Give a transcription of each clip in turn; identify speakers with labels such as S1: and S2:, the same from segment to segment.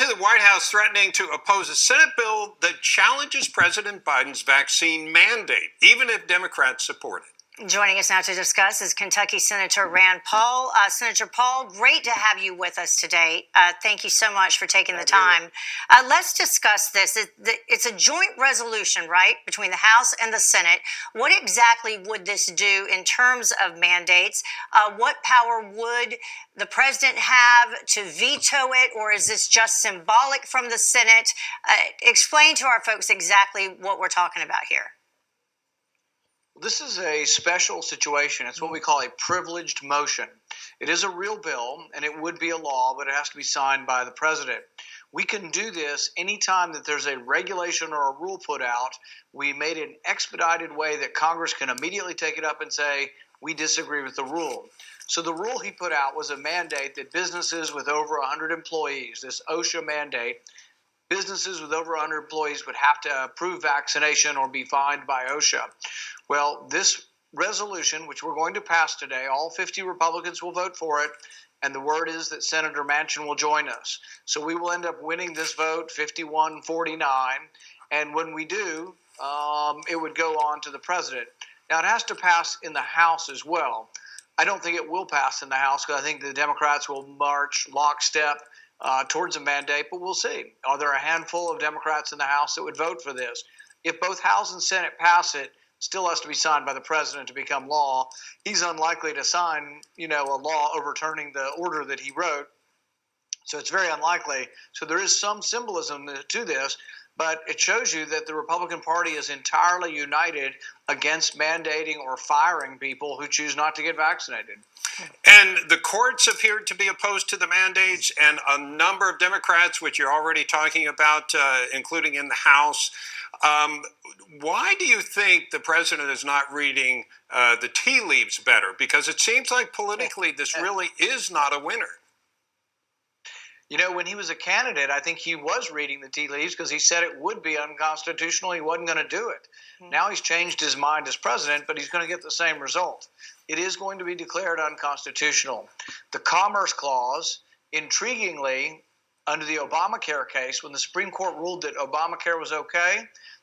S1: to the White House threatening to oppose a Senate bill that challenges President Biden's vaccine mandate, even if Democrats support it.
S2: Joining us now to discuss is Kentucky Senator Rand Paul. Senator Paul, great to have you with us today. Thank you so much for taking the time. Let's discuss this. It's a joint resolution, right, between the House and the Senate. What exactly would this do in terms of mandates? What power would the president have to veto it, or is this just symbolic from the Senate? Explain to our folks exactly what we're talking about here.
S3: This is a special situation. It's what we call a privileged motion. It is a real bill, and it would be a law, but it has to be signed by the president. We can do this anytime that there's a regulation or a rule put out. We made it an expedited way that Congress can immediately take it up and say, we disagree with the rule. So the rule he put out was a mandate that businesses with over 100 employees, this OSHA mandate, businesses with over 100 employees would have to approve vaccination or be fined by OSHA. Well, this resolution, which we're going to pass today, all 50 Republicans will vote for it, and the word is that Senator Manchin will join us. So we will end up winning this vote 51-49, and when we do, it would go on to the president. Now, it has to pass in the House as well. I don't think it will pass in the House because I think the Democrats will march lockstep towards a mandate, but we'll see. Are there a handful of Democrats in the House that would vote for this? If both House and Senate pass it, still has to be signed by the president to become law. He's unlikely to sign, a law overturning the order that he wrote. So it's very unlikely. So there is some symbolism to this, but it shows you that the Republican Party is entirely united against mandating or firing people who choose not to get vaccinated.
S1: And the courts appeared to be opposed to the mandates, and a number of Democrats, which you're already talking about, including in the House. Why do you think the president is not reading the tea leaves better? Because it seems like politically this really is not a winner.
S3: When he was a candidate, I think he was reading the tea leaves because he said it would be unconstitutional. He wasn't going to do it. Now he's changed his mind as president, but he's going to get the same result. It is going to be declared unconstitutional. The Commerce Clause, intriguingly, under the Obamacare case, when the Supreme Court ruled that Obamacare was okay,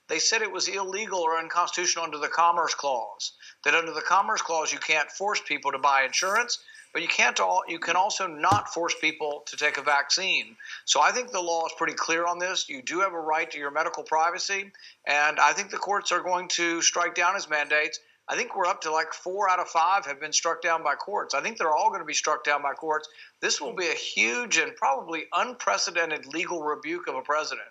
S3: they said it was illegal or unconstitutional under the Commerce Clause. That under the Commerce Clause, you can't force people to buy insurance, but you can also not force people to take a vaccine. So I think the law is pretty clear on this. You do have a right to your medical privacy, and I think the courts are going to strike down his mandates. I think we're up to like 4 out of 5 have been struck down by courts. I think they're all going to be struck down by courts. This will be a huge and probably unprecedented legal rebuke of a president.